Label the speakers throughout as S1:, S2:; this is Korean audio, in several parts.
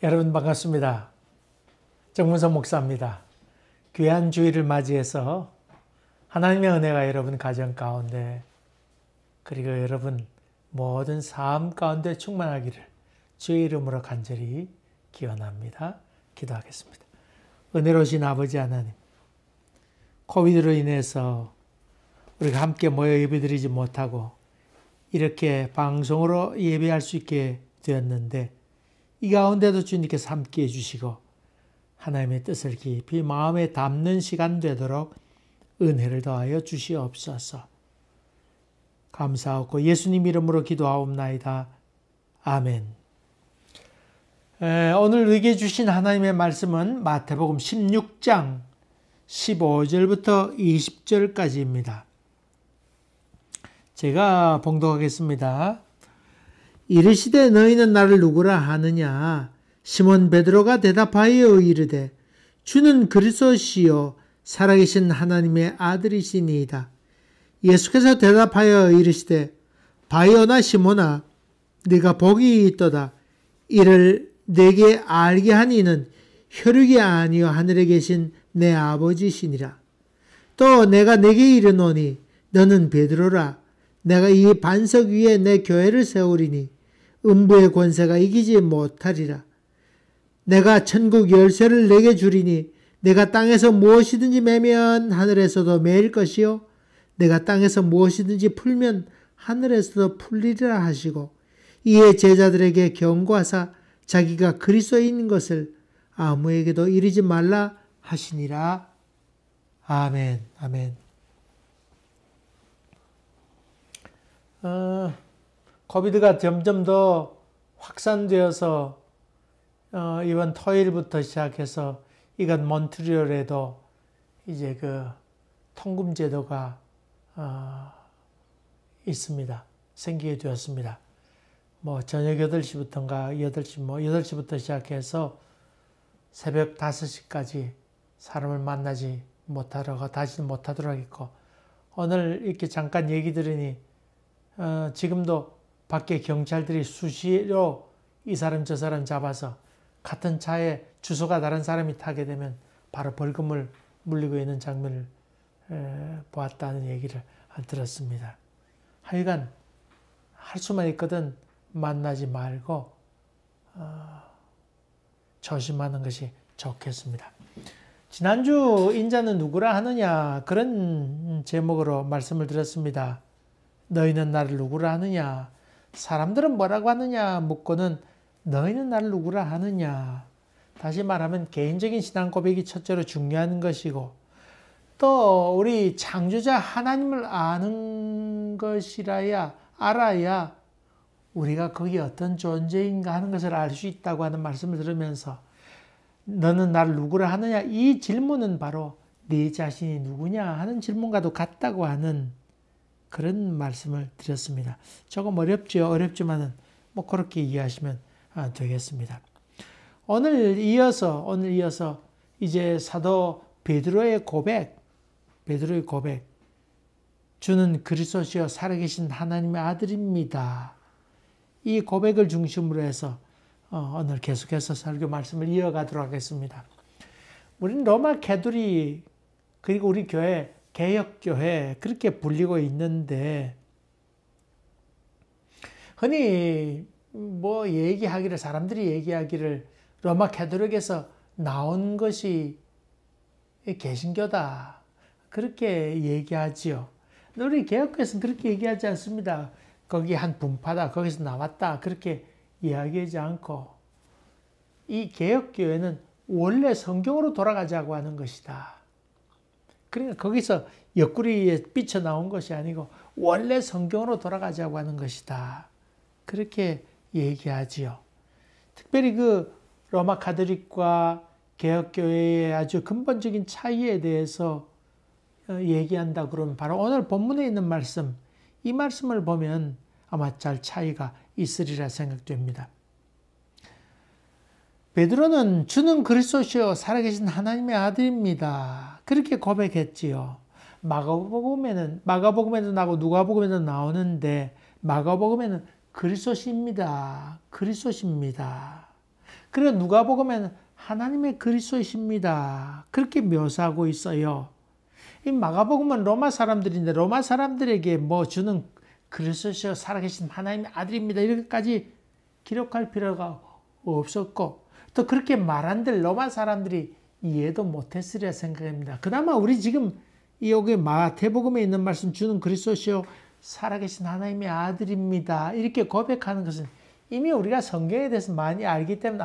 S1: 여러분 반갑습니다. 정문성 목사입니다. 귀한 주일을 맞이해서 하나님의 은혜가 여러분 가정 가운데 그리고 여러분 모든 삶 가운데 충만하기를 주의 이름으로 간절히 기원합니다. 기도하겠습니다. 은혜로우신 아버지 하나님, 코비드로 인해서 우리가 함께 모여 예배드리지 못하고 이렇게 방송으로 예배할 수 있게 되었는데 이 가운데도 주님께서 함께 해주시고 하나님의 뜻을 깊이 마음에 담는 시간 되도록 은혜를 더하여 주시옵소서. 감사하고 예수님 이름으로 기도하옵나이다. 아멘. 오늘 우리에게 주신 하나님의 말씀은 마태복음 16장 15절부터 20절까지입니다. 제가 봉독하겠습니다. 이르시되 너희는 나를 누구라 하느냐? 시몬 베드로가 대답하여 이르되 주는 그리스도시요 살아계신 하나님의 아들이시니이다. 예수께서 대답하여 이르시되 바요나 시몬아 네가 복이 있도다. 이를 내게 알게 한 이는 혈육이 아니요 하늘에 계신 내 아버지시니라. 또 내가 내게 이르노니 너는 베드로라. 내가 이 반석 위에 내 교회를 세우리니 음부의 권세가 이기지 못하리라. 내가 천국 열쇠를 내게 주리니 내가 땅에서 무엇이든지 매면 하늘에서도 매일 것이요 내가 땅에서 무엇이든지 풀면 하늘에서도 풀리리라 하시고 이에 제자들에게 경고하사 자기가 그리스도인 것을 아무에게도 이르지 말라 하시니라. 아멘. 아멘. 코비드가 점점 더 확산되어서 이번 토요일부터 시작해서 이건 몬트리올에도 이제 그 통금 제도가 있습니다. 생기게 되었습니다. 뭐 저녁 8시부터인가 8시부터 시작해서 새벽 5시까지 사람을 만나지 못하러 다시는 못하도록 하겠고 오늘 이렇게 잠깐 얘기 들으니 지금도 밖에 경찰들이 수시로 이 사람 저 사람 잡아서 같은 차에 주소가 다른 사람이 타게 되면 바로 벌금을 물리고 있는 장면을 보았다는 얘기를 들었습니다. 하여간 할 수만 있거든 만나지 말고 조심하는 것이 좋겠습니다. 지난주 인자는 누구라 하느냐 그런 제목으로 말씀을 드렸습니다. 너희는 나를 누구라 하느냐? 사람들은 뭐라고 하느냐 묻고는 너희는 나를 누구라 하느냐? 다시 말하면 개인적인 신앙 고백이 첫째로 중요한 것이고 또 우리 창조자 하나님을 아는 알아야 우리가 거기 어떤 존재인가 하는 것을 알 수 있다고 하는 말씀을 들으면서 너는 나를 누구라 하느냐? 이 질문은 바로 네 자신이 누구냐 하는 질문과도 같다고 하는 그런 말씀을 드렸습니다. 조금 어렵죠. 어렵지만은 뭐 그렇게 이해하시면 되겠습니다. 오늘 이어서 이제 사도 베드로의 고백, 주는 그리스도시요 살아계신 하나님의 아들입니다. 이 고백을 중심으로 해서 오늘 계속해서 설교 말씀을 이어가도록 하겠습니다. 우리는 로마 캐토릭 그리고 우리 교회 개혁교회 그렇게 불리고 있는데 흔히 사람들이 얘기하기를 로마 캐토릭에서 나온 것이 개신교다 그렇게 얘기하지요. 우리 개혁교회에서는 그렇게 얘기하지 않습니다. 거기 한 분파다 거기서 나왔다 그렇게 이야기하지 않고 이 개혁교회는 원래 성경으로 돌아가자고 하는 것이다. 그러니까 거기서 옆구리에 삐쳐나온 것이 아니고 원래 성경으로 돌아가자고 하는 것이다. 그렇게 얘기하지요. 특별히 그 로마 가톨릭과 개혁교회의 아주 근본적인 차이에 대해서 얘기한다 그러면 바로 오늘 본문에 있는 말씀, 이 말씀을 보면 아마 잘 차이가 있으리라 생각됩니다. 베드로는 주는 그리스도시요 살아계신 하나님의 아들입니다. 그렇게 고백했지요. 마가복음에도 나오고 누가복음에도 나오는데 마가복음에는 그리스도십니다. 그리고 누가복음에는 하나님의 그리스도이십니다. 그렇게 묘사하고 있어요. 이 마가복음은 로마 사람들인데 로마 사람들에게 뭐 주는 그리스도시여 살아계신 하나님의 아들입니다. 이렇게까지 기록할 필요가 없었고 또 그렇게 말한들 로마 사람들이 이해도 못했으리라 생각합니다. 그나마 우리 지금 여기 마태복음에 있는 말씀 주는 그리스도시여 살아계신 하나님의 아들입니다. 이렇게 고백하는 것은 이미 우리가 성경에 대해서 많이 알기 때문에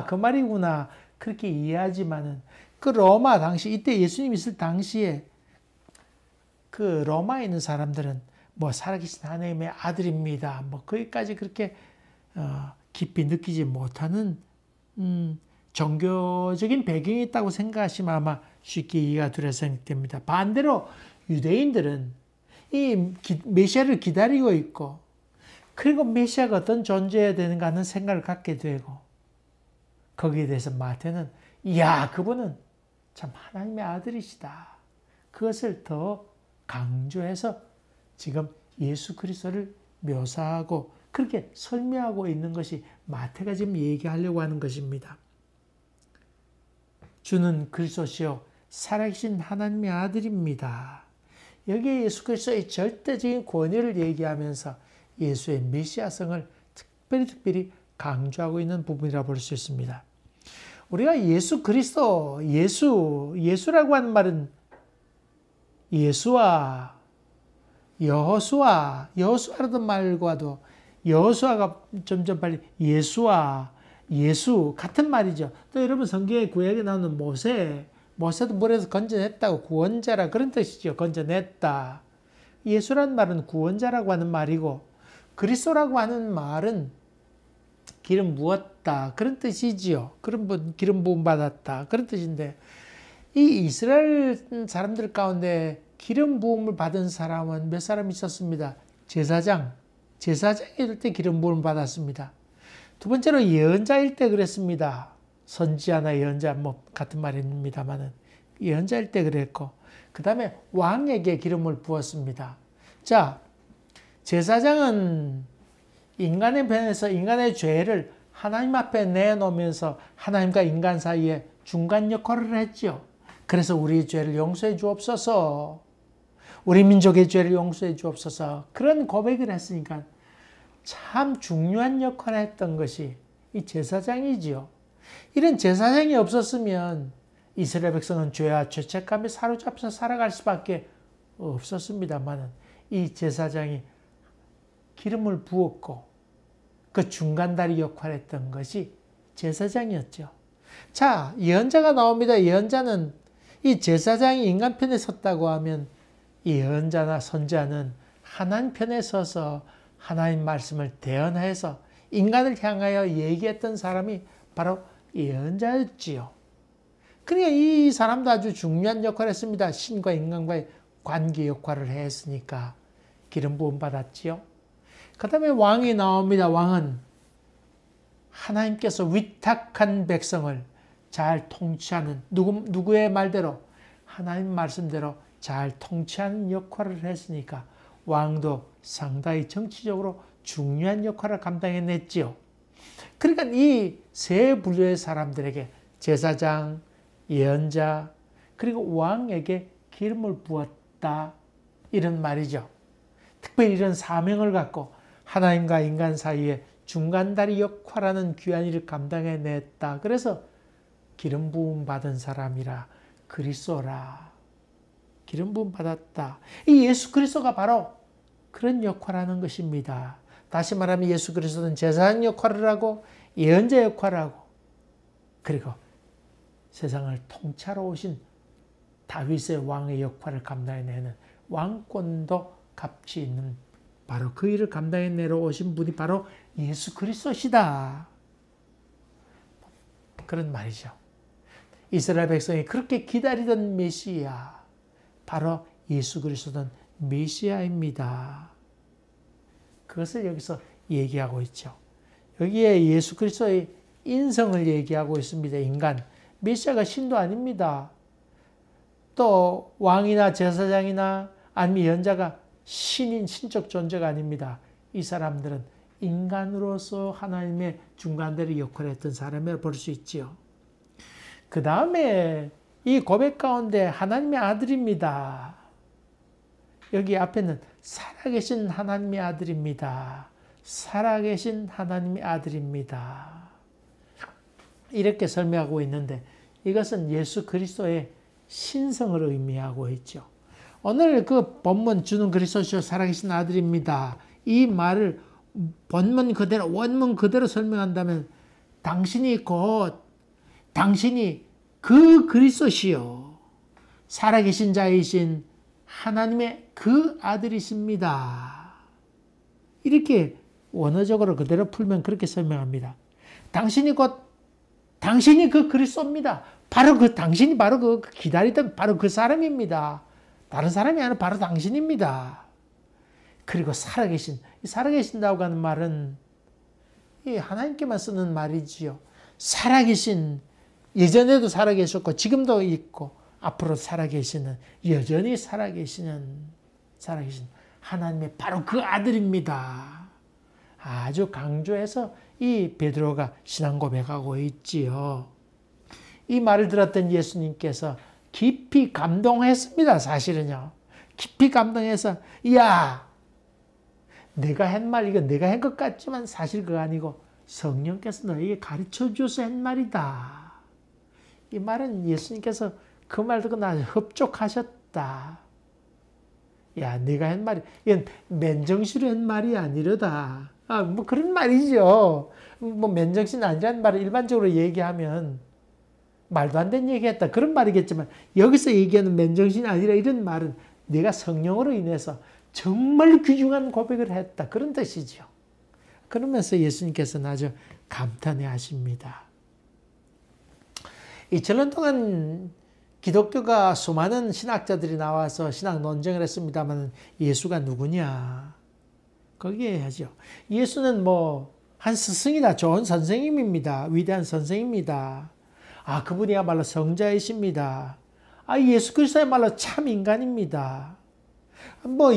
S1: 그 말이구나 그렇게 이해하지만은 그 로마 당시 이때 예수님 있을 당시에 그 로마에 있는 사람들은 뭐 살아계신 하나님의 아들입니다. 뭐 거기까지 그렇게 깊이 느끼지 못하는 종교적인 배경이 있다고 생각하시면 아마 쉽게 이해가 되려 생각됩니다. 반대로 유대인들은 이 메시아를 기다리고 있고 그리고 메시아가 어떤 존재여야 되는가 하는 생각을 갖게 되고 거기에 대해서 마태는 그분은 참 하나님의 아들이시다. 그것을 더 강조해서 지금 예수 그리스도를 묘사하고 그렇게 설명하고 있는 것이 마태가 지금 얘기하려고 하는 것입니다. 주는 그리스도시요 살아계신 하나님의 아들입니다. 여기에 예수 그리스도의 절대적인 권위를 얘기하면서 예수의 메시아성을 특별히 강조하고 있는 부분이라 볼 수 있습니다. 우리가 예수 그리스도, 예수라고 하는 말은 예수와 여호수아라는 말과도 여호수아가 점점 빨리 예수 같은 말이죠. 또 여러분 성경에 구약에 나오는 모세도 물에서 건져냈다고 구원자라 그런 뜻이죠. 건져냈다. 예수란 말은 구원자라고 하는 말이고 그리스도라고 하는 말은 기름 부었다 그런 뜻이지요. 기름 부음 받았다 그런 뜻인데 이 이스라엘 사람들 가운데 기름 부음을 받은 사람은 몇 사람 있었습니다. 제사장일 때 기름 부음을 받았습니다. 두 번째로 예언자일 때 그랬습니다. 선지자나 예언자 뭐 같은 말입니다만은 예언자일 때 그랬고 그 다음에 왕에게 기름을 부었습니다. 자, 제사장은 인간의 편에서 인간의 죄를 하나님 앞에 내놓으면서 하나님과 인간 사이에 중간 역할을 했죠. 그래서 우리의 죄를 용서해 주옵소서, 우리 민족의 죄를 용서해 주옵소서 그런 고백을 했으니까 참 중요한 역할을 했던 것이 이 제사장이지요. 이런 제사장이 없었으면 이스라엘 백성은 죄와 죄책감에 사로잡혀서 살아갈 수밖에 없었습니다만 이 제사장이 기름을 부었고 그 중간다리 역할을 했던 것이 제사장이었죠. 자, 예언자가 나옵니다. 예언자는 이 제사장이 인간 편에 섰다고 하면 예언자나 선지자는 하나님 편에 서서 하나님 말씀을 대언해서 인간을 향하여 얘기했던 사람이 바로 예언자였지요. 그러니까 이 사람도 아주 중요한 역할을 했습니다. 신과 인간과의 관계 역할을 했으니까 기름 부음 받았지요. 그 다음에 왕이 나옵니다. 왕은 하나님께서 위탁한 백성을 잘 통치하는 누구의 말대로 하나님 말씀대로 잘 통치하는 역할을 했으니까 왕도 상당히 정치적으로 중요한 역할을 감당해냈지요. 그러니까 이 세 부류의 사람들에게 제사장, 예언자, 그리고 왕에게 기름을 부었다 이런 말이죠. 특별히 이런 사명을 갖고 하나님과 인간 사이에 중간다리 역할하는 귀한 일을 감당해냈다. 그래서 기름 부음 받은 사람이라 그리스도라. 기름 부음 받았다. 이 예수 그리스도가 바로 그런 역할을 하는 것입니다. 다시 말하면 예수 그리스도는 제사장 역할을 하고 예언자 역할을 하고 그리고 세상을 통치하러 오신 다윗의 왕의 역할을 감당해내는 왕권도 값이 있는 바로 그 일을 감당해내러 오신 분이 바로 예수 그리스도시다. 그런 말이죠. 이스라엘 백성이 그렇게 기다리던 메시아, 바로 예수 그리스도는 메시아입니다. 그것을 여기서 얘기하고 있죠. 여기에 예수 그리스도의 인성을 얘기하고 있습니다. 인간. 메시아가 신도 아닙니다. 또 왕이나 제사장이나 아니면 예언자가 신인 신적 존재가 아닙니다. 이 사람들은 인간으로서 하나님의 중간대리 역할을 했던 사람을 볼 수 있지요. 그 다음에 이 고백 가운데 하나님의 아들입니다. 여기 앞에는 살아계신 하나님의 아들입니다. 살아계신 하나님의 아들입니다. 이렇게 설명하고 있는데 이것은 예수 그리스도의 신성을 의미하고 있죠. 오늘 그 본문 주는 그리스도시요 살아계신 아들입니다. 이 말을 본문 그대로 원문 그대로 설명한다면 당신이 그 그리스도시요 살아계신 자이신 하나님의 그 아들이십니다. 이렇게 원어적으로 그대로 풀면 그렇게 설명합니다. 당신이 그 그리스도입니다. 당신이 바로 그 기다리던 바로 그 사람입니다. 다른 사람이 아니라 바로 당신입니다. 그리고 살아계신다고 하는 말은 하나님께만 쓰는 말이지요. 예전에도 살아계셨고 지금도 있고 앞으로 여전히 살아계신 하나님의 바로 그 아들입니다. 아주 강조해서 이 베드로가 신앙 고백하고 있지요. 이 말을 들었던 예수님께서 깊이 감동했습니다. 사실은요. 깊이 감동해서 내가 한 말 이거 내가 한 것 같지만 사실 그거 아니고 성령께서 너에게 가르쳐 주셔서 한 말이다. 이 말은 예수님께서 그 말 듣고 나서 흡족하셨다. 내가 한 말이 이건 맨정신으로 한 말이 아니로다. 뭐 그런 말이죠. 뭐 맨정신 아니라는 말을 일반적으로 얘기하면 말도 안 되는 얘기했다. 그런 말이겠지만 여기서 얘기하는 맨정신이 아니라 이런 말은 내가 성령으로 인해서 정말 귀중한 고백을 했다. 그런 뜻이죠. 그러면서 예수님께서는 아주 감탄해 하십니다. 2000년 동안 기독교가 수많은 신학자들이 나와서 신학 논쟁을 했습니다만 예수가 누구냐? 거기에 하죠. 예수는 한 스승이다. 좋은 선생님입니다. 위대한 선생입니다. 그분이야말로 성자이십니다. 예수 그리스도야말로 참 인간입니다.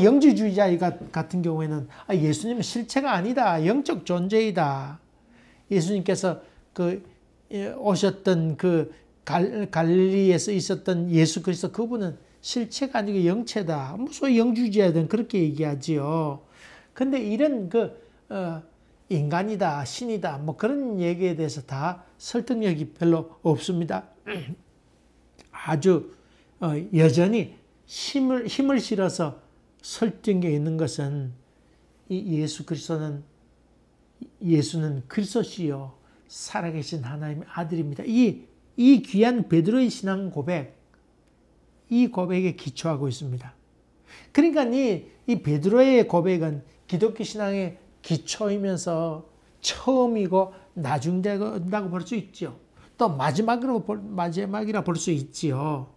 S1: 영지주의자 같은 경우에는 예수님은 실체가 아니다. 영적 존재이다. 예수님께서 오셨던 갈릴리에서 있었던 예수 그리스도 그분은 실체가 아니고 영체다. 소위 영주주의자들은 그렇게 얘기하지요. 근데 이런 인간이다, 신이다, 그런 얘기에 대해서 다 설득력이 별로 없습니다. 아주 여전히 힘을 실어서 설득력이 있는 것은 예수는 그리스도시요 살아계신 하나님의 아들입니다. 이 귀한 베드로의 신앙 고백, 이 고백에 기초하고 있습니다. 그러니까 이 베드로의 고백은 기독교 신앙의 기초이면서 처음이고 나중된다고 볼 수 있죠. 또 마지막이라 볼 수 있지요.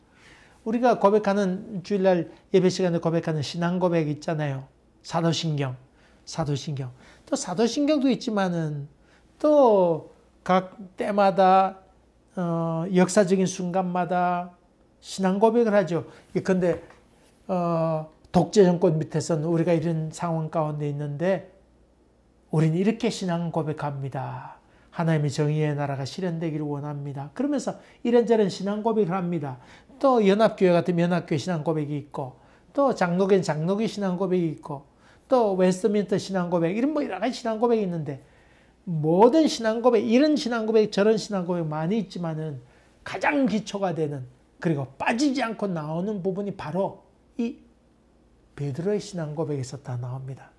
S1: 우리가 고백하는 주일날 예배 시간에 고백하는 신앙 고백 있잖아요. 사도신경. 또 사도신경도 있지만은 또 각 때마다 역사적인 순간마다 신앙 고백을 하죠. 근데 독재 정권 밑에서는 우리가 이런 상황 가운데 있는데 우리는 이렇게 신앙 고백합니다. 하나님의 정의의 나라가 실현되기를 원합니다. 그러면서 이런저런 신앙 고백을 합니다. 또 연합교회 같은 연합교회 신앙 고백이 있고 또 장로교는 장로교 신앙 고백이 있고 또 웨스트민스터 신앙 고백 이런 여러 가지 신앙 고백이 있는데 모든 신앙 고백 이런 신앙 고백 저런 신앙 고백 많이 있지만은 가장 기초가 되는 그리고 빠지지 않고 나오는 부분이 바로 이 베드로의 신앙 고백에서 다 나옵니다.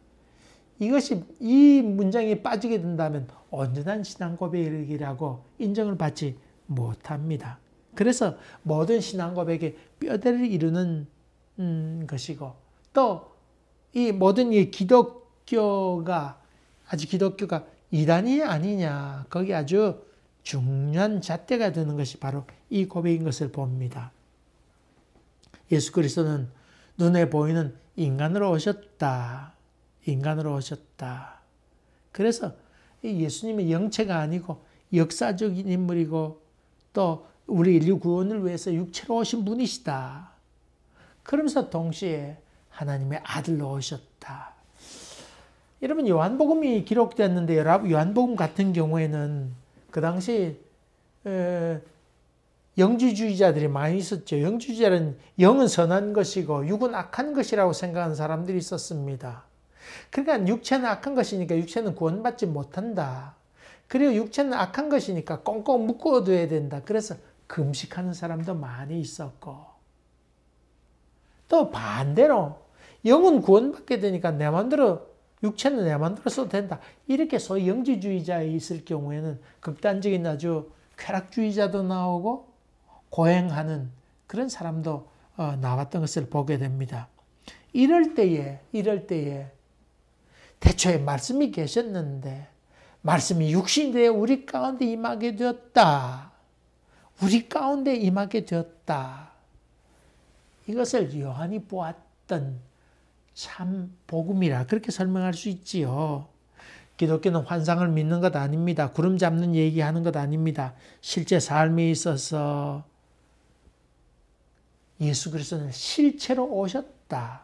S1: 이 문장이 빠지게 된다면 온전한 신앙 고백이라고 인정을 받지 못합니다. 그래서 모든 신앙 고백의 뼈대를 이루는 것이고 또 이 모든 기독교가 이단이 아니냐 거기 아주 중요한 잣대가 되는 것이 바로 이 고백인 것을 봅니다. 예수 그리스도는 눈에 보이는 인간으로 오셨다. 그래서 예수님의 영체가 아니고 역사적인 인물이고 또 우리 인류 구원을 위해서 육체로 오신 분이시다. 그러면서 동시에 하나님의 아들로 오셨다. 여러분 요한복음이 기록됐는데 요한복음 같은 경우에는 그 당시 영지주의자들이 많이 있었죠. 영지주의자는 영은 선한 것이고 육은 악한 것이라고 생각하는 사람들이 있었습니다. 그러니까 육체는 악한 것이니까 육체는 구원받지 못한다. 그리고 육체는 악한 것이니까 꽁꽁 묶어둬야 된다. 그래서 금식하는 사람도 많이 있었고, 또 반대로 영은 구원받게 되니까 내 마음대로, 육체는 내 마음대로 써도 된다. 이렇게 소위 영지주의자에 있을 경우에는 극단적인 아주 쾌락주의자도 나오고 고행하는 그런 사람도 나왔던 것을 보게 됩니다. 이럴 때에 태초에 말씀이 계셨는데 말씀이 육신이 되어 우리 가운데 임하게 되었다. 우리 가운데 임하게 되었다. 이것을 요한이 보았던 참 복음이라 그렇게 설명할 수 있지요. 기독교는 환상을 믿는 것 아닙니다. 구름 잡는 얘기하는 것 아닙니다. 실제 삶에 있어서 예수 그리스도는 실체로 오셨다.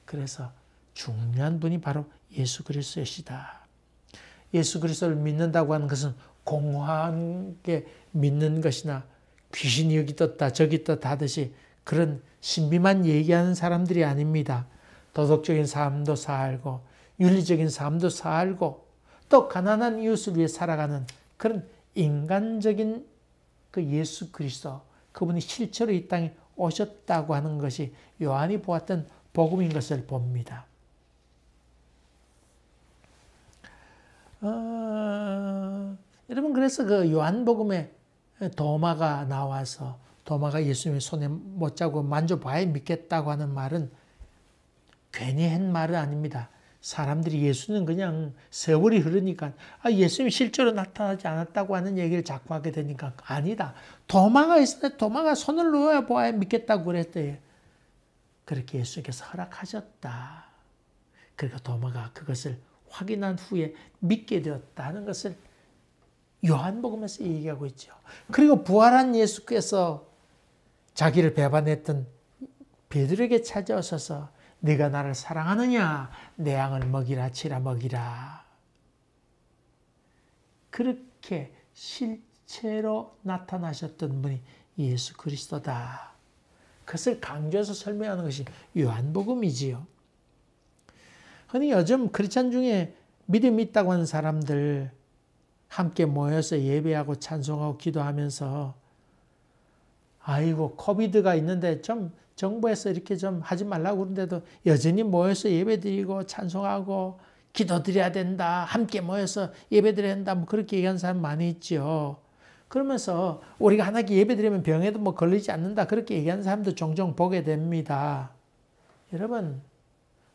S1: 그래서 중요한 분이 바로 예수 그리스도이시다. 예수 그리스도를 믿는다고 하는 것은 공허하게 믿는 것이나 귀신이 여기 떴다 저기 떴다 하듯이 그런 신비만 얘기하는 사람들이 아닙니다. 도덕적인 삶도 살고 윤리적인 삶도 살고 또 가난한 이웃을 위해 살아가는 그런 인간적인 그 예수 그리스도, 그분이 실제로 이 땅에 오셨다고 하는 것이 요한이 보았던 복음인 것을 봅니다. 여러분, 그래서 그 요한복음에 도마가 나와서 도마가 예수님의 손에 못 잡고 만져봐야 믿겠다고 하는 말은 괜히 한 말은 아닙니다. 사람들이 예수는 그냥 세월이 흐르니까 예수님이 실제로 나타나지 않았다고 하는 얘기를 자꾸 하게 되니까 아니다. 도마가 있을 때 도마가 손을 놓아 보아야 믿겠다고 그랬대요. 그렇게 예수께서 허락하셨다. 그러니까 도마가 그것을 확인한 후에 믿게 되었다는 것을 요한복음에서 얘기하고 있죠. 그리고 부활한 예수께서 자기를 배반했던 베드로에게 찾아오셔서 네가 나를 사랑하느냐? 내 양을 먹이라 치라 먹이라. 그렇게 실체로 나타나셨던 분이 예수 그리스도다. 그것을 강조해서 설명하는 것이 요한복음이지요. 흔히 요즘 크리스찬 중에 믿음이 있다고 하는 사람들 함께 모여서 예배하고 찬송하고 기도하면서 아이고 코비드가 있는데 좀 정부에서 이렇게 좀 하지 말라고 그러는데도 여전히 모여서 예배드리고 찬송하고 기도드려야 된다. 함께 모여서 예배드려야 된다. 뭐 그렇게 얘기하는 사람 많이 있죠. 그러면서 우리가 하나님께 예배드리면 병에도 뭐 걸리지 않는다. 그렇게 얘기하는 사람도 종종 보게 됩니다. 여러분,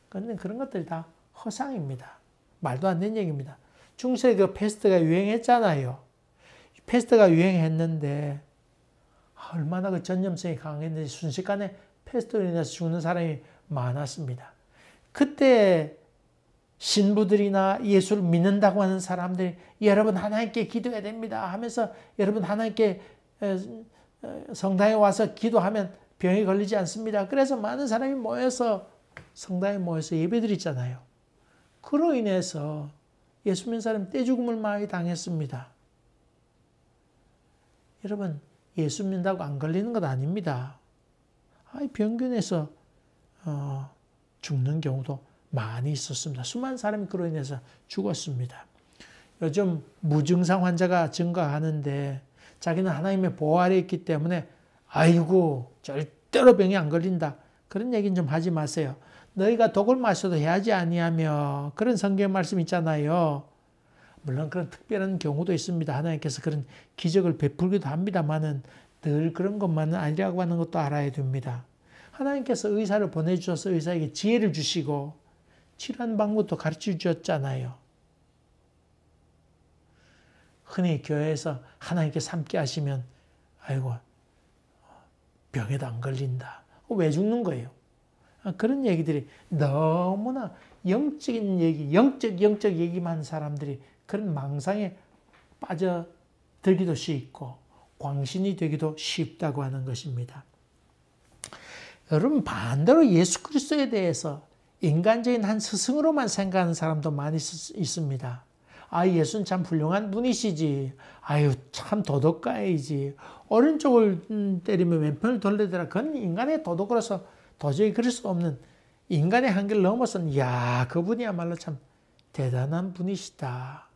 S1: 근데 그런 것들이 다 허상입니다. 말도 안 되는 얘기입니다. 중세에 그 패스트가 유행했잖아요. 패스트가 유행했는데 얼마나 그 전염성이 강했는지 순식간에 패스트로 인해서 죽는 사람이 많았습니다. 그때 신부들이나 예수를 믿는다고 하는 사람들이 여러분 하나님께 기도해야 됩니다 하면서 여러분 하나님께 성당에 와서 기도하면 병이 걸리지 않습니다. 그래서 많은 사람이 모여서 성당에 모여서 예배드리잖아요. 그로 인해서 예수 믿는 사람이 떼죽음을 많이 당했습니다. 여러분, 예수 믿는다고 안 걸리는 것 아닙니다. 병균에서 죽는 경우도 많이 있었습니다. 수많은 사람이 그로 인해서 죽었습니다. 요즘 무증상 환자가 증가하는데 자기는 하나님의 보호 아래 있기 때문에 아이고 절대로 병이 안 걸린다. 그런 얘기는 좀 하지 마세요. 너희가 독을 마셔도 해하지 아니하며 그런 성경 말씀 있잖아요. 물론 그런 특별한 경우도 있습니다. 하나님께서 그런 기적을 베풀기도 합니다만은 늘 그런 것만은 아니라고 하는 것도 알아야 됩니다. 하나님께서 의사를 보내주셔서 의사에게 지혜를 주시고 치료하는 방법도 가르쳐 주셨잖아요. 흔히 교회에서 하나님께서 함께 하시면 아이고 병에도 안 걸린다. 왜 죽는 거예요? 그런 얘기들이 너무나 영적인 얘기, 영적 얘기만 하는 사람들이 그런 망상에 빠져들기도 쉽고 광신이 되기도 쉽다고 하는 것입니다. 여러분 반대로 예수 그리스도에 대해서 인간적인 한 스승으로만 생각하는 사람도 많이 있습니다. 아, 예수는 참 훌륭한 분이시지. 아유, 참 도덕가이지. 오른쪽을 때리면 왼편을 돌리더라. 그건 인간의 도덕으로서 도저히 그럴 수 없는 인간의 한계를 넘어선, 야, 그분이야말로 참 대단한 분이시다.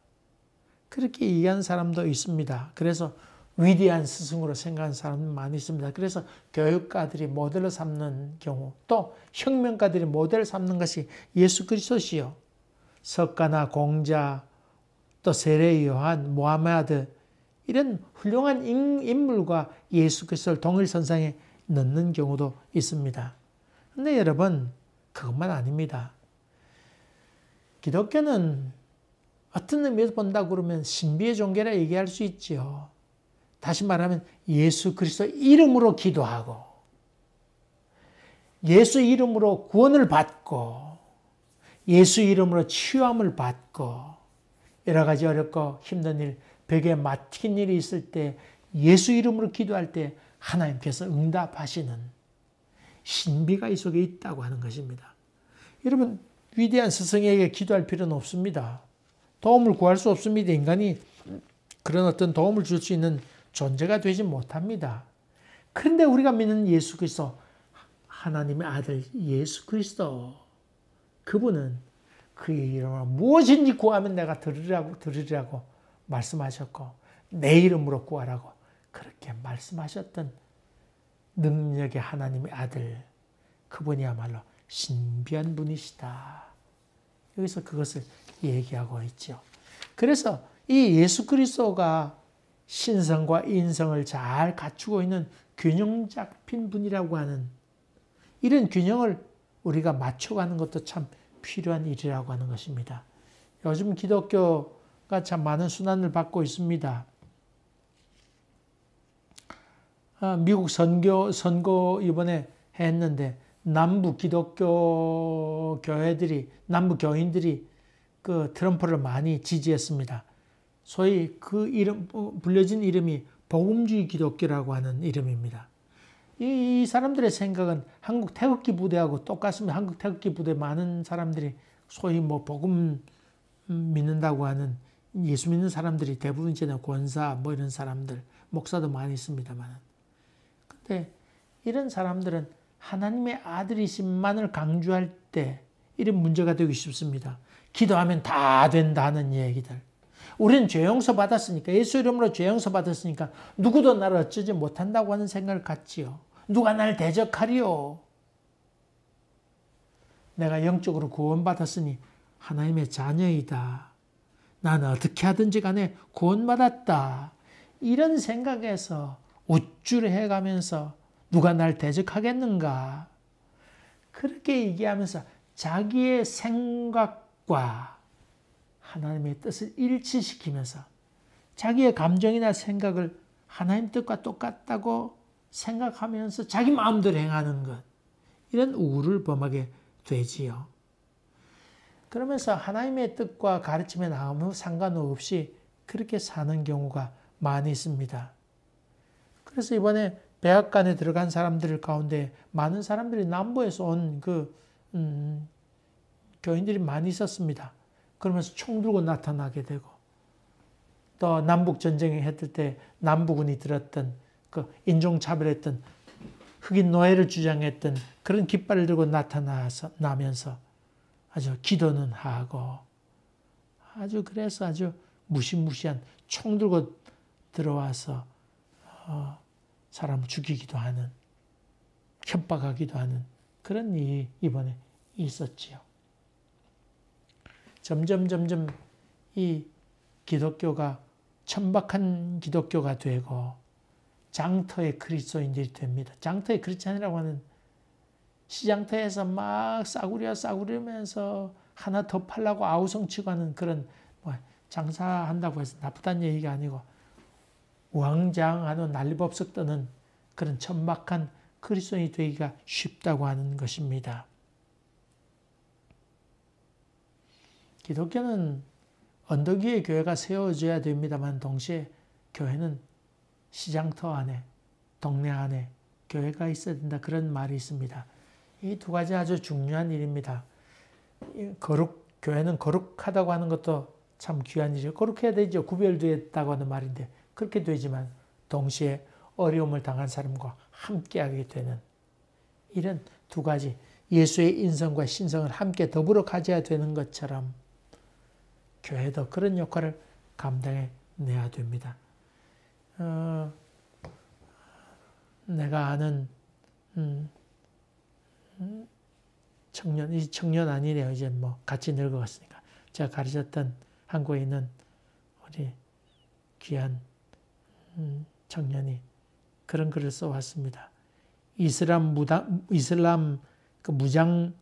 S1: 그렇게 이해한 사람도 있습니다. 그래서 위대한 스승으로 생각하는 사람은 많이 있습니다. 그래서 교육가들이 모델로 삼는 경우, 또 혁명가들이 모델을 삼는 것이 예수 그리스도시요. 석가나 공자, 또 세례 요한, 모하메드, 이런 훌륭한 인물과 예수 그리스도를 동일선상에 넣는 경우도 있습니다. 근데 여러분, 그것만 아닙니다. 기독교는 어떤 의미에서 본다고 그러면 신비의 종교라 얘기할 수 있죠. 다시 말하면 예수 그리스도 이름으로 기도하고, 예수 이름으로 구원을 받고, 예수 이름으로 치유함을 받고, 여러 가지 어렵고 힘든 일, 벽에 막힌 일이 있을 때 예수 이름으로 기도할 때 하나님께서 응답하시는 신비가 이 속에 있다고 하는 것입니다. 여러분, 위대한 스승에게 기도할 필요는 없습니다. 도움을 구할 수 없습니다. 인간이 그런 어떤 도움을 줄 수 있는 존재가 되지 못합니다. 그런데 우리가 믿는 예수 그리스도, 하나님의 아들 예수 그리스도, 그분은 그의 이름으로 무엇인지 구하면 내가 들으리라고 말씀하셨고, 내 이름으로 구하라고 그렇게 말씀하셨던 능력의 하나님의 아들, 그분이야말로 신비한 분이시다. 여기서 그것을 얘기하고 있죠. 그래서 이 예수 그리스도가 신성과 인성을 잘 갖추고 있는 균형 잡힌 분이라고 하는, 이런 균형을 우리가 맞춰가는 것도 참 필요한 일이라고 하는 것입니다. 요즘 기독교가 참 많은 순환을 받고 있습니다. 미국 선거 이번에 했는데 남부 기독교 교회들이, 남부 교인들이 그 트럼프를 많이 지지했습니다. 소위 그 이름, 불려진 이름이 복음주의 기독교라고 하는 이름입니다. 이 사람들의 생각은 한국 태극기 부대하고 똑같습니다. 한국 태극기 부대 많은 사람들이 소위 뭐 복음 믿는다고 하는, 예수 믿는 사람들이 대부분 이제 권사 뭐 이런 사람들, 목사도 많이 있습니다만, 근데 이런 사람들은 하나님의 아들이심만을 강조할 때 이런 문제가 되기 쉽습니다. 기도하면 다 된다는 얘기들. 우리는 죄 용서 받았으니까, 예수 이름으로 죄 용서 받았으니까 누구도 나를 어쩌지 못한다고 하는 생각을 갖지요. 누가 나를 대적하리요. 내가 영적으로 구원받았으니 하나님의 자녀이다. 나는 어떻게 하든지 간에 구원받았다. 이런 생각에서 우쭐해 가면서 누가 날 대적하겠는가. 그렇게 얘기하면서 자기의 생각과 하나님의 뜻을 일치시키면서 자기의 감정이나 생각을 하나님 뜻과 똑같다고 생각하면서 자기 마음대로 행하는 것, 이런 우를 범하게 되지요. 그러면서 하나님의 뜻과 가르침에 아무 상관없이 그렇게 사는 경우가 많이 있습니다. 그래서 이번에 백악관에 들어간 사람들 가운데 많은 사람들이 남부에서 온 교인들이 많이 있었습니다. 그러면서 총 들고 나타나게 되고, 또 남북 전쟁을 했을 때 남부군이 들었던 그 인종차별했던 흑인 노예를 주장했던 그런 깃발을 들고 나면서 아주 기도는 하고, 아주 그래서 아주 무시무시한 총 들고 들어와서 사람을 죽이기도 하는, 협박하기도 하는 그런 일이 이번에 있었지요. 점점 이 기독교가 천박한 기독교가 되고 장터의 그리스도인들이 됩니다. 장터의 크리스찬이라고 하는, 시장터에서 막 싸구려면서 하나 더 팔라고 아우성치고 하는 그런, 뭐 장사한다고 해서 나쁘다는 얘기가 아니고 우왕좌왕하는 난리법석 떠는 그런 천박한 그리스도인이 되기가 쉽다고 하는 것입니다. 기독교는 언덕 위에 교회가 세워져야 됩니다만, 동시에 교회는 시장터 안에, 동네 안에 교회가 있어야 된다, 그런 말이 있습니다. 이 두 가지 아주 중요한 일입니다. 교회는 거룩하다고 하는 것도 참 귀한 일이죠. 거룩해야 되죠. 구별되었다고 하는 말인데 그렇게 되지만 동시에 어려움을 당한 사람과 함께하게 되는 이런 두 가지 예수의 인성과 신성을 함께 더불어 가져야 되는 것처럼 교회도 그런 역할을 감당해내야 됩니다. 내가 아는 청년, 이 청년 아니네요. 이제 뭐 같이 늙어갔으니까. 제가 가르쳤던 한국에 있는 우리 귀한 청년이 그런 글을 써왔습니다. 이슬람 그 무장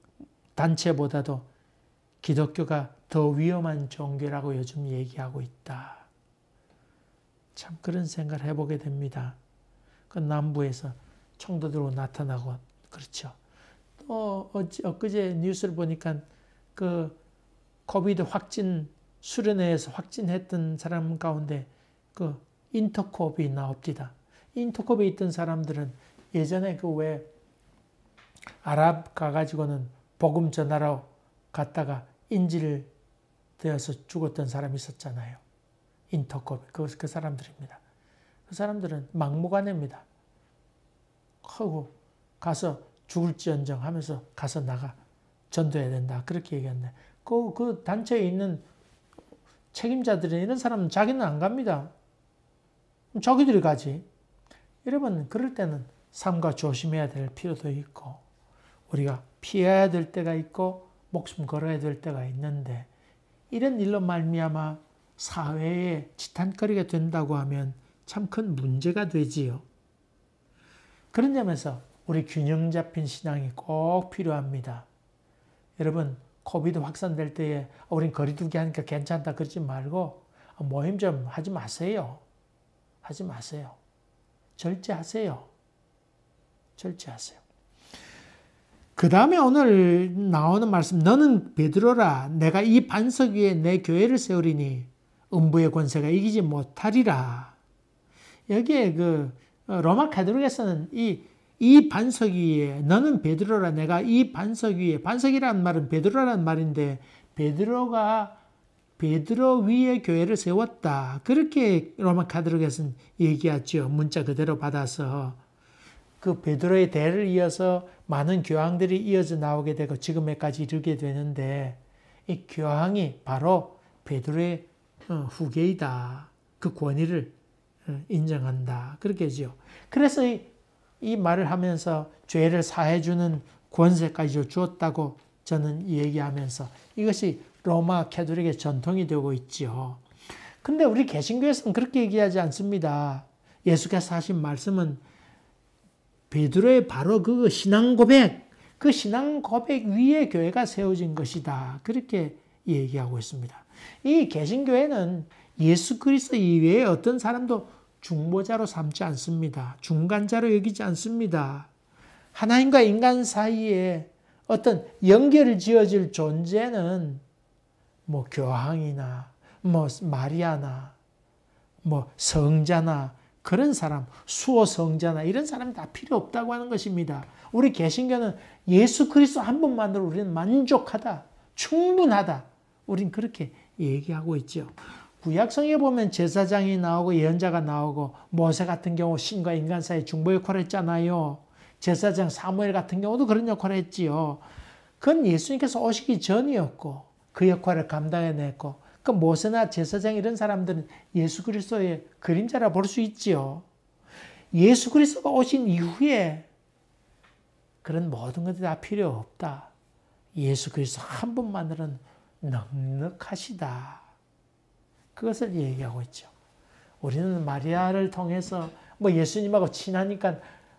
S1: 단체보다도 기독교가 더 위험한 종교라고 요즘 얘기하고 있다. 참 그런 생각을 해보게 됩니다. 그 남부에서 총도 들고 나타나고 그렇죠. 또 엊그제 뉴스를 보니까 그 코비드 확진 수련회에서 확진했던 사람 가운데 그 인터콥이 나옵니다. 인터콥에 있던 사람들은 예전에 그 왜 아랍 가가지고는 복음 전하러 갔다가 인질 되어서 죽었던 사람이 있었잖아요. 인터콥 그 사람들입니다. 그 사람들은 막무가내입니다. 하고 가서 죽을지언정 하면서 가서 나가 전도해야 된다. 그렇게 얘기했네. 그 단체에 있는 책임자들은 이런 사람은 자기는 안 갑니다. 자기들이 가지. 여러분 그럴 때는 삼가 조심해야 될 필요도 있고 우리가 피해야 될 때가 있고 목숨 걸어야 될 때가 있는데 이런 일로 말미암아 사회에 지탄거리가 된다고 하면 참 큰 문제가 되지요. 그런 점에서 우리 균형 잡힌 신앙이 꼭 필요합니다. 여러분 코비드 확산될 때에 우린 거리두기 하니까 괜찮다 그러지 말고 모임 좀 하지 마세요. 하지 마세요. 절제하세요. 절제하세요. 그 다음에 오늘 나오는 말씀 너는 베드로라 내가 이 반석 위에 내 교회를 세우리니 음부의 권세가 이기지 못하리라. 여기에 그 로마 가톨릭에서는 이 반석 위에 너는 베드로라 내가 이 반석 위에 반석이라는 말은 베드로라는 말인데 베드로가 베드로 위에 교회를 세웠다. 그렇게 로마 가톨릭에서는 얘기하죠. 문자 그대로 받아서 그 베드로의 대를 이어서 많은 교황들이 이어져 나오게 되고 지금에까지 이르게 되는데 이 교황이 바로 베드로의 후계이다. 그 권위를 인정한다. 그렇게 하죠. 그래서 이 말을 하면서 죄를 사해주는 권세까지 주었다고 저는 얘기하면서 이것이 로마 가톨릭의 전통이 되고 있죠. 근데 우리 개신교에서는 그렇게 얘기하지 않습니다. 예수께서 하신 말씀은 베드로의 바로 그 신앙 고백 위에 교회가 세워진 것이다. 그렇게 얘기하고 있습니다. 이 개신교회는 예수 그리스도 이외에 어떤 사람도 중보자로 삼지 않습니다. 중간자로 여기지 않습니다. 하나님과 인간 사이에 어떤 연결을 지어줄 존재는 뭐 교황이나 뭐 마리아나 뭐 성자나 그런 사람, 수호 성자나 이런 사람이 다 필요 없다고 하는 것입니다. 우리 개신교는 예수 그리스도 한 분만으로 우리는 만족하다, 충분하다. 우린 그렇게 얘기하고 있죠. 구약성에 보면 제사장이 나오고 예언자가 나오고 모세 같은 경우 신과 인간 사이 중보 역할을 했잖아요. 제사장 사무엘 같은 경우도 그런 역할을 했지요. 그건 예수님께서 오시기 전이었고 그 역할을 감당해냈고 그 모세나 제사장 이런 사람들은 예수 그리스도의 그림자라 볼 수 있지요. 예수 그리스도가 오신 이후에 그런 모든 것들이 다 필요 없다. 예수 그리스도 한 분만으로는 넉넉하시다. 그것을 얘기하고 있죠. 우리는 마리아를 통해서 뭐 예수님하고 친하니까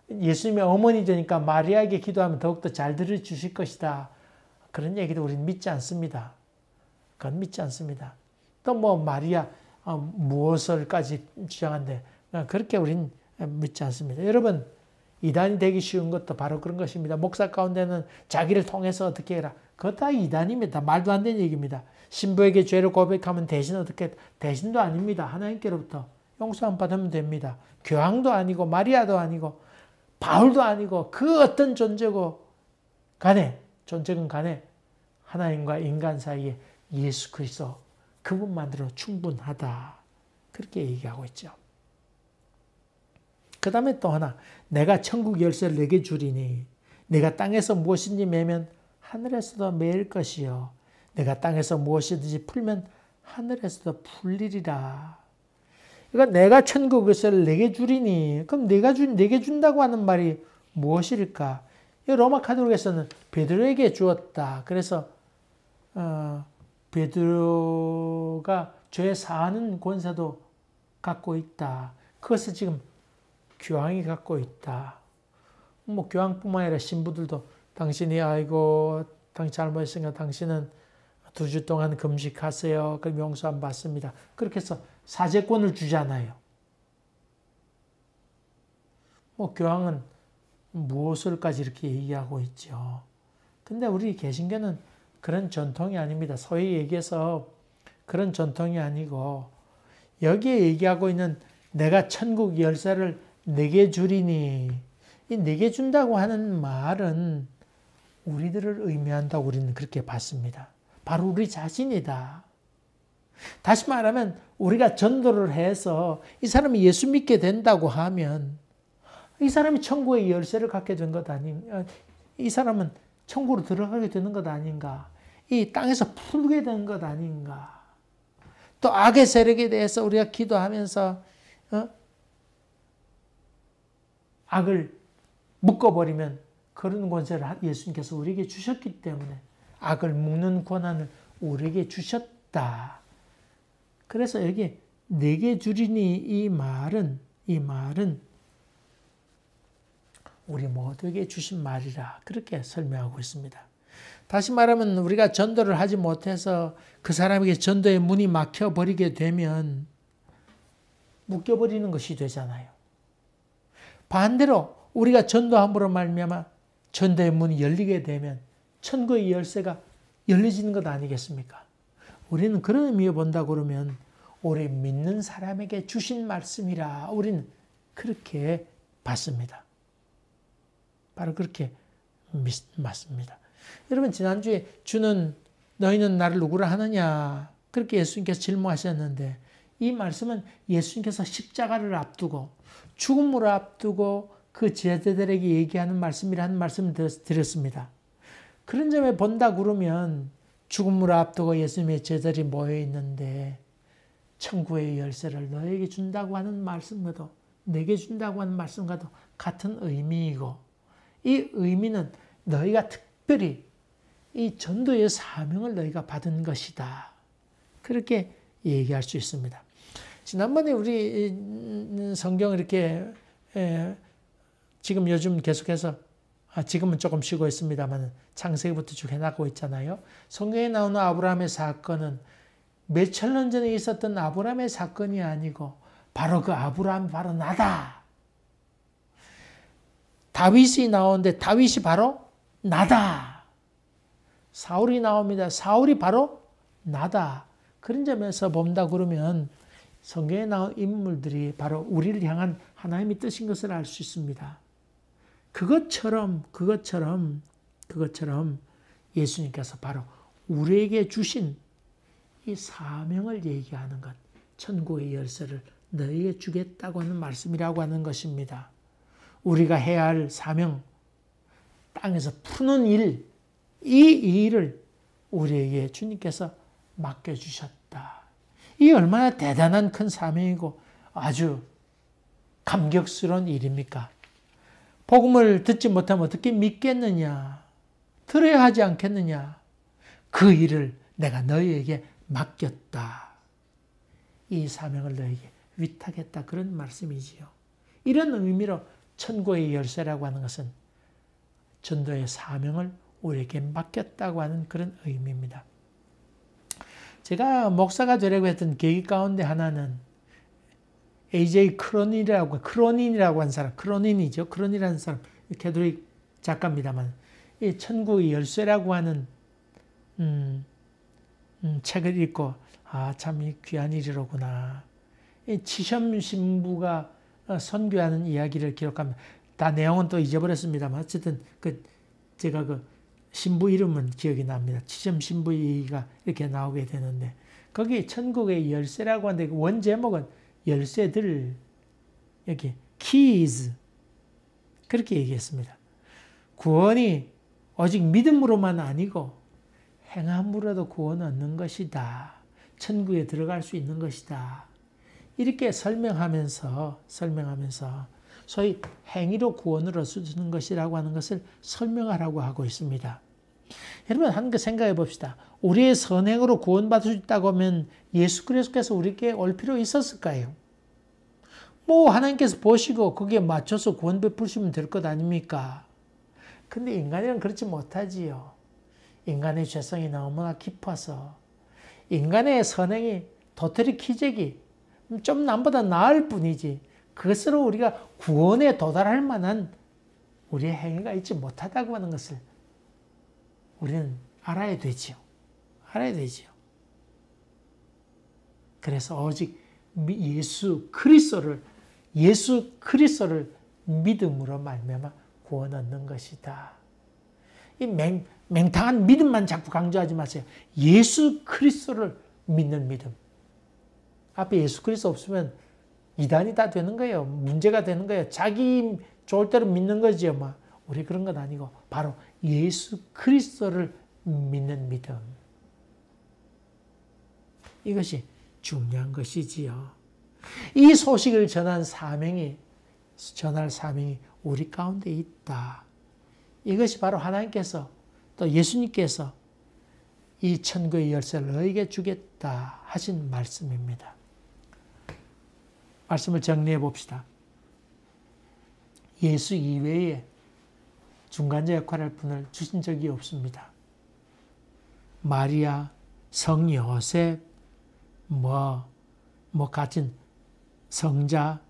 S1: 예수님의 어머니 되니까 마리아에게 기도하면 더욱더 잘 들어주실 것이다. 그런 얘기도 우리는 믿지 않습니다. 그건 믿지 않습니다. 또 뭐 마리아 무엇을까지 주장한데 그렇게 우리는 믿지 않습니다. 여러분 이단이 되기 쉬운 것도 바로 그런 것입니다. 목사 가운데는 자기를 통해서 어떻게 해라. 그것 다 이단입니다. 말도 안 되는 얘기입니다. 신부에게 죄를 고백하면 대신 어떻게 대신도 아닙니다. 하나님께로부터 용서만 받으면 됩니다. 교황도 아니고 마리아도 아니고 바울도 아니고 그 어떤 존재건 간에 하나님과 인간 사이에 예수 그리스도 그분만으로 충분하다. 그렇게 얘기하고 있죠. 그 다음에 또 하나, 내가 천국 열쇠를 내게 주리니 내가 땅에서 무엇인지 매면 하늘에서도 매일 것이요 내가 땅에서 무엇이든지 풀면 하늘에서도 풀리리라. 그러니까 내가 천국 열쇠를 내게 주리니, 그럼 내게 준다고 하는 말이 무엇일까? 로마 카톨릭에서는 베드로에게 주었다. 그래서 베드로가 죄 사하는 권세도 갖고 있다. 그것을 지금 교황이 갖고 있다. 뭐 교황뿐만 아니라 신부들도 당신이 당신 잘못했으니까 당신은 2주 동안 금식하세요. 그럼 용서 안 받습니다. 그렇게 해서 사죄권을 주잖아요. 뭐 교황은 무엇을까지 이렇게 얘기하고 있죠. 근데 우리 개신교는 그런 전통이 아닙니다. 소위 얘기해서 그런 전통이 아니고 여기에 얘기하고 있는 내가 천국 열쇠를 내게 주리니, 이 내게 준다고 하는 말은 우리들을 의미한다고 우리는 그렇게 봤습니다. 바로 우리 자신이다. 다시 말하면 우리가 전도를 해서 이 사람이 예수 믿게 된다고 하면 이 사람이 천국의 열쇠를 갖게 된 것 아닌가? 이 사람은 천국으로 들어가게 되는 것 아닌가? 이 땅에서 풀게 된 것 아닌가? 또 악의 세력에 대해서 우리가 기도하면서 악을 묶어버리면 그런 권세를 예수님께서 우리에게 주셨기 때문에 악을 묶는 권한을 우리에게 주셨다. 그래서 여기 내게 주리니 이 말은 우리 모두에게 주신 말이라 그렇게 설명하고 있습니다. 다시 말하면 우리가 전도를 하지 못해서 그 사람에게 전도의 문이 막혀버리게 되면 묶여버리는 것이 되잖아요. 반대로 우리가 전도함으로 말미암아 전도의 문이 열리게 되면 천국의 열쇠가 열려지는 것 아니겠습니까? 우리는 그런 의미로 본다 그러면 우리 믿는 사람에게 주신 말씀이라 우리는 그렇게 봤습니다. 바로 그렇게 맞습니다. 여러분 지난주에 주는 너희는 나를 누구라 하느냐 그렇게 예수님께서 질문하셨는데 이 말씀은 예수님께서 십자가를 앞두고 죽음을 앞두고 그 제자들에게 얘기하는 말씀이라는 말씀을 드렸습니다. 그런 점에 본다 그러면 죽음을 앞두고 예수님의 제자들이 모여 있는데 천국의 열쇠를 너에게 준다고 하는 말씀과도 내게 준다고 하는 말씀과도 같은 의미이고 이 의미는 너희가 특별히 이 전도의 사명을 너희가 받은 것이다. 그렇게 얘기할 수 있습니다. 지난번에 우리 성경을 이렇게 지금 요즘 계속해서 지금은 조금 쉬고 있습니다만 창세기부터 쭉 해나가고 있잖아요. 성경에 나오는 아브라함의 사건은 몇천 년 전에 있었던 아브라함의 사건이 아니고 바로 그 아브라함이 바로 나다. 다윗이 나오는데 다윗이 바로 나다. 사울이 나옵니다. 사울이 바로 나다. 그런 점에서 본다 그러면 성경에 나온 인물들이 바로 우리를 향한 하나님의 뜻인 것을 알 수 있습니다. 그것처럼 예수님께서 바로 우리에게 주신 이 사명을 얘기하는 것, 천국의 열쇠를 너희에게 주겠다고 하는 말씀이라고 하는 것입니다. 우리가 해야 할 사명, 땅에서 푸는 일, 이 일을 우리에게 주님께서 맡겨주셨다. 이 얼마나 대단한 큰 사명이고 아주 감격스러운 일입니까? 복음을 듣지 못하면 어떻게 믿겠느냐? 들어야 하지 않겠느냐? 그 일을 내가 너희에게 맡겼다. 이 사명을 너희에게 위탁했다. 그런 말씀이지요. 이런 의미로 천국의 열쇠라고 하는 것은 전도의 사명을 우리에게 맡겼다고 하는 그런 의미입니다. 제가 목사가 되려고 했던 계기 가운데 하나는 A.J. 크로닌이라고 하는 사람, 크로닌이죠. 크로닌이라는 사람, 캐톨릭 작가입니다만, 이 천국의 열쇠라고 하는 책을 읽고 참 이 귀한 일이로구나. 이 치섬 신부가 선교하는 이야기를 기록합니다. 다 내용은 또 잊어버렸습니다만 어쨌든 제가 신부 이름은 기억이 납니다. 지점 신부이가 이렇게 나오게 되는데 거기 천국의 열쇠라고 하는데 원 제목은 열쇠들, 여기 keys 그렇게 얘기했습니다. 구원이 오직 믿음으로만 아니고 행함으로도 구원 얻는 것이다. 천국에 들어갈 수 있는 것이다. 이렇게 설명하면서 소위 행위로 구원을 얻는 것이라고 하는 것을 설명하라고 하고 있습니다. 여러분 한 거 생각해 봅시다. 우리의 선행으로 구원받을 수 있다고 하면 예수 그리스도께서 우리에게 올 필요 있었을까요? 뭐 하나님께서 보시고 거기에 맞춰서 구원 베푸시면 될 것 아닙니까? 근데 인간이란 그렇지 못하지요. 인간의 죄성이 너무나 깊어서 인간의 선행이 도토리 키재기 좀 남보다 나을 뿐이지 그것으로 우리가 구원에 도달할 만한 우리의 행위가 있지 못하다고 하는 것을 우리는 알아야 되지요. 알아야 되지요. 그래서 오직 예수 그리스도를 믿음으로 말미암아 구원 얻는 것이다. 이 맹탕한 믿음만 자꾸 강조하지 마세요. 예수 그리스도를 믿는 믿음. 앞에 예수 그리스도 없으면 이단이 다 되는 거예요. 문제가 되는 거예요. 자기 좋을 대로 믿는 거지요. 뭐. 우리 그런 건 아니고 바로 예수 그리스도를 믿는 믿음. 이것이 중요한 것이지요. 이 소식을 전할 사명이 우리 가운데 있다. 이것이 바로 하나님께서 또 예수님께서 이 천국의 열쇠를 너에게 주겠다 하신 말씀입니다. 말씀을 정리해 봅시다. 예수 이외에 중간자 역할을 할 분을 주신 적이 없습니다. 마리아, 성 요셉, 같은 성자,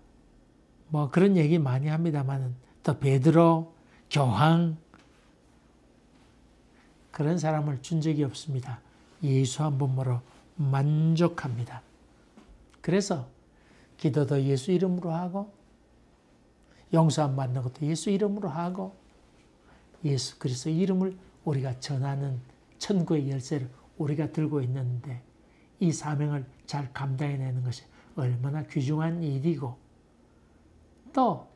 S1: 그런 얘기 많이 합니다만 또 베드로, 교황 그런 사람을 준 적이 없습니다. 예수 한 분으로 만족합니다. 그래서 기도도 예수 이름으로 하고 용서함 받는 것도 예수 이름으로 하고 예수 그리스도 이름을 우리가 전하는 천국의 열쇠를 우리가 들고 있는데 이 사명을 잘 감당해내는 것이 얼마나 귀중한 일이고 또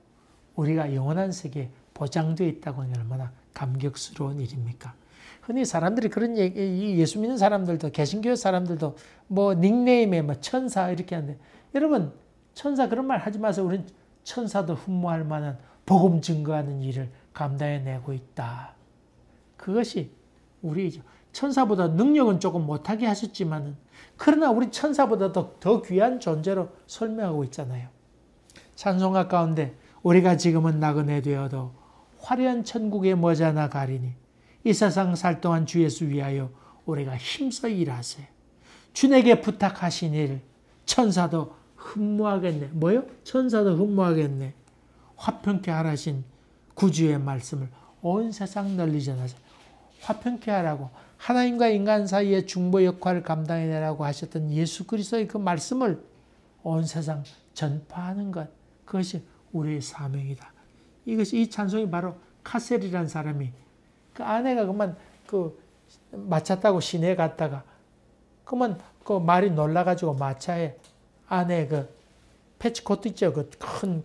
S1: 우리가 영원한 세계에 보장되어 있다고 하는 게 얼마나 감격스러운 일입니까? 흔히 사람들이 그런 얘기, 예수 믿는 사람들도 개신교 사람들도 닉네임에 천사 이렇게 하는데 여러분 천사 그런 말 하지 마세요. 우리는 천사도 흠모할 만한 복음 증거하는 일을 감당해내고 있다. 그것이 우리 천사보다 능력은 조금 못하게 하셨지만은 그러나 우리 천사보다 더 귀한 존재로 설명하고 있잖아요. 찬송가 가운데 우리가 지금은 나그네 되어도 화려한 천국에 머지않아 가리니 이 세상 살 동안 주 예수 위하여 우리가 힘써 일하세. 주에게 부탁하신 일 천사도 흠모하겠네. 뭐요? 천사도 흠모하겠네. 화평케 하라신 구주의 말씀을 온 세상 널리 전하세. 화평케 하라고 하나님과 인간 사이의 중보 역할을 감당해내라고 하셨던 예수 그리스도의 그 말씀을 온 세상 전파하는 것, 그것이 우리의 사명이다. 이 찬송이 바로 카셀이라는 사람이 그 아내가 그만 마차 타고 시내에 갔다가 그만 그 말이 놀라가지고 마차에 아내 패치코트 있죠. 그 큰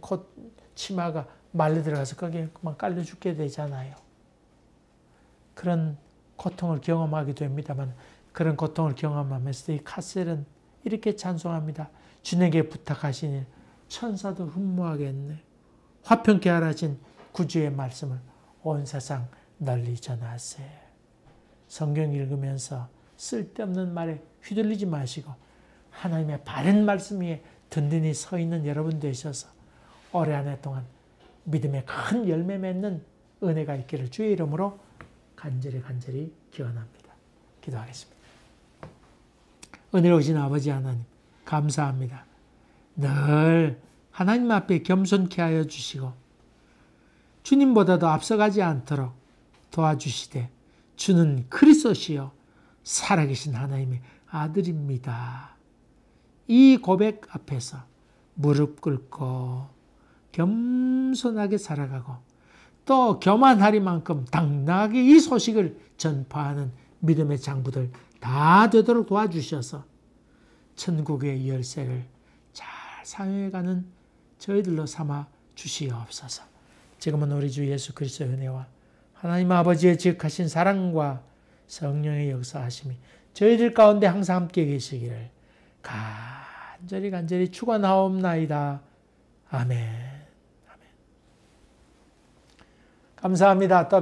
S1: 치마가 말려 들어가서 거기에 그만 깔려 죽게 되잖아요. 그런 고통을 경험하게 됩니다만 그런 고통을 경험하면서 이 카셀은 이렇게 찬송합니다. 주에게 부탁하시니 천사도 흠모하겠네. 화평케 하라신 구주의 말씀을 온 세상 널리 전하세. 성경 읽으면서 쓸데없는 말에 휘둘리지 마시고 하나님의 바른 말씀 위에 든든히 서 있는 여러분 되셔서 올해 한 해 동안 믿음의 큰 열매 맺는 은혜가 있기를 주의 이름으로 간절히 기원합니다. 기도하겠습니다. 은혜로우신 아버지 하나님 감사합니다. 늘 하나님 앞에 겸손케 하여 주시고 주님보다도 앞서가지 않도록 도와주시되 주는 그리스도시요 살아계신 하나님의 아들입니다. 이 고백 앞에서 무릎 꿇고 겸손하게 살아가고 또 교만하리만큼 당당하게 이 소식을 전파하는 믿음의 장부들 다 되도록 도와주셔서 천국의 열쇠를 잘 사용해가는 저희들로 삼아 주시옵소서. 지금은 우리 주 예수 그리스도의 은혜와 하나님 아버지의 지극하신 사랑과 성령의 역사하심이 저희들 가운데 항상 함께 계시기를 간절히 축원하옵나이다. 아멘. 아멘. 감사합니다. 또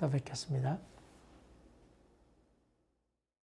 S1: 뵙겠습니다.